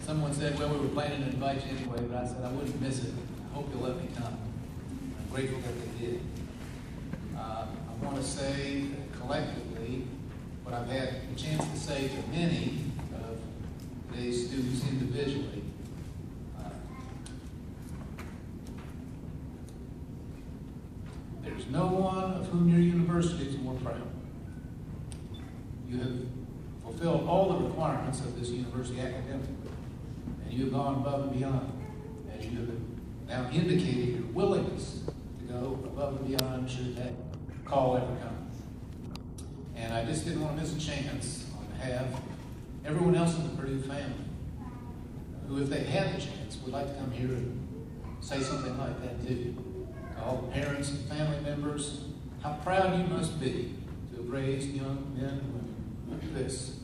Someone said, well, we were planning to invite you anyway, but I said I wouldn't miss it. I hope you'll let me come. I'm grateful that they did. I want to say collectively what I've had a chance to say to many of today's students individually. There's no one of whom your university is more proud. You have fulfilled all the requirements of this university academically, and you have gone above and beyond, as you have now indicated your willingness to go above and beyond should that call ever come. And I just didn't want to miss a chance on behalf of everyone else in the Purdue family, who, if they had the chance, would like to come here and say something like that to you. To all the parents and family members, how proud you must be to have raised young men and women like this.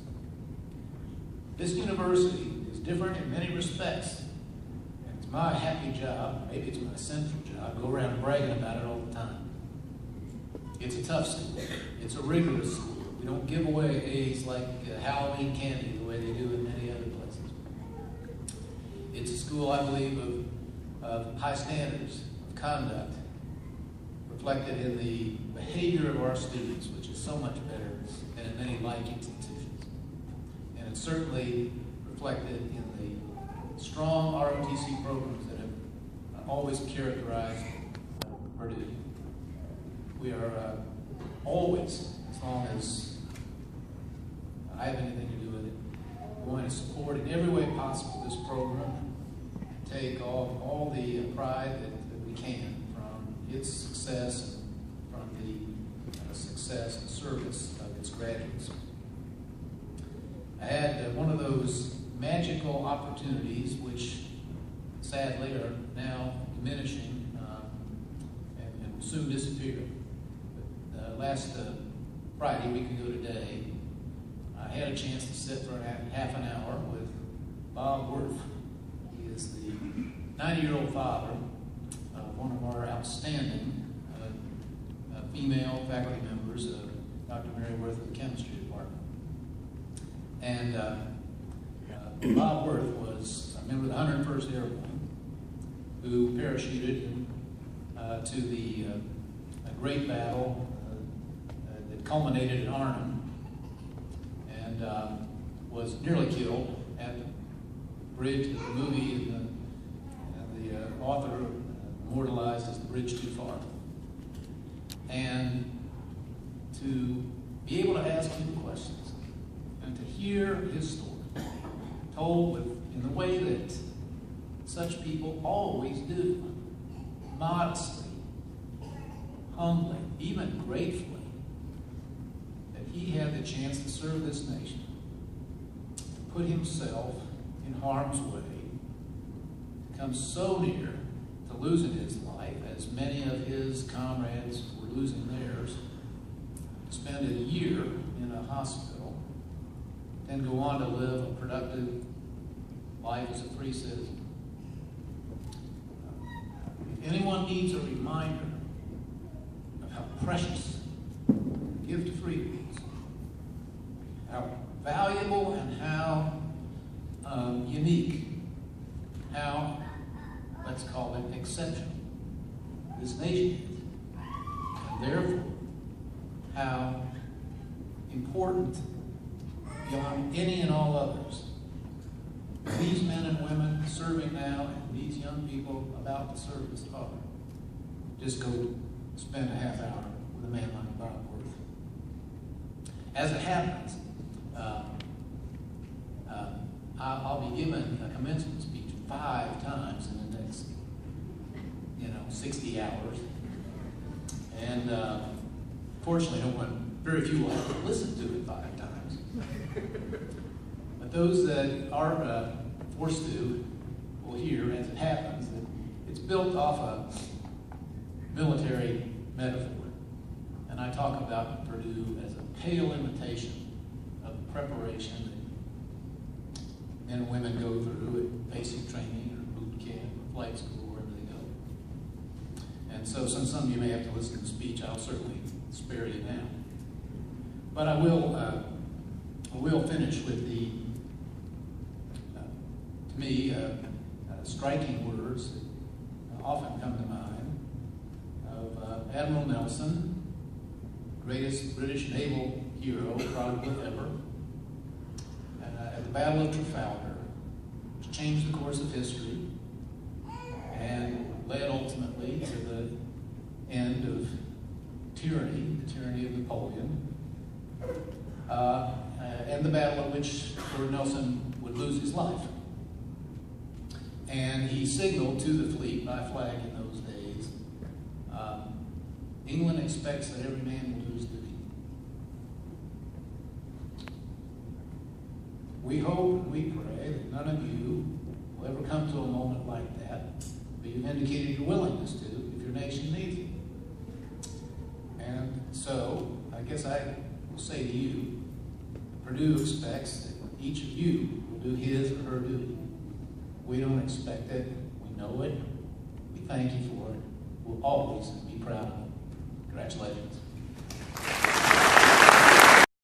This university is different in many respects, and it's my happy job, maybe it's my central job, to go around bragging about it all the time. It's a tough school. It's a rigorous school. We don't give away A's like Halloween candy the way they do in many other places. It's a school, I believe, of high standards of conduct, reflected in the behavior of our students, which is so much better than in many like institutions. And it's certainly reflected in the strong ROTC programs that have always characterized Purdue. We are always, as long as I have anything to do with it, going to support in every way possible this program, and take all the pride that we can from its success, from the success and service of its graduates. I had one of those magical opportunities, which sadly are now diminishing and will soon disappear. Last Friday, a week ago today, I had a chance to sit for half an hour with Bob Worth. He is the 90-year-old father of one of our outstanding female faculty members, Dr. Mary Worth of the chemistry department. And Bob Worth was a member of the 101st Airborne who parachuted to the great battle that culminated at Arnhem and was nearly killed at the bridge that the movie and the author immortalized as the bridge too far. And to be able to ask him questions and to hear his story told in the way that such people always do, modestly, humbly, even gratefully, that he had the chance to serve this nation, to put himself in harm's way, to come so near to losing his life, as many of his comrades were losing theirs, to spend a year in a hospital, then go on to live a productive life as a free citizen. If anyone needs a reminder of how precious the gift of freedom is, how valuable and how unique, how, let's call it, exceptional this nation is, and therefore how important beyond any and all others these men and women serving now and these young people about to serve as are. Just go spend a half hour with a man like Bob Worth. As it happens, I'll be given a commencement speech 5 times in the next, 60 hours. And fortunately, very few will have to listen to it 5 times. But those that are forced to will hear, as it happens, that it's built off a military metaphor. And I talk about Purdue as a pale imitation of the preparation that men and women go through at basic training or boot camp or flight school, wherever they go. And so since some of you may have to listen to the speech, I'll certainly spare you now. But I will finish with the me, striking words that often come to mind of Admiral Nelson, greatest British naval hero probably ever, at the Battle of Trafalgar, which changed the course of history and led ultimately to the end of tyranny, the tyranny of Napoleon, and the battle in which Lord Nelson would lose his life. And he signaled to the fleet by flag in those days, England expects that every man will do his duty. We hope and we pray that none of you will ever come to a moment like that, but you've indicated your willingness to if your nation needs it. And so, I guess I will say to you, Purdue expects that each of you will do his or her duty. We don't expect it. We know it. We thank you for it. We'll always be proud of it. Congratulations.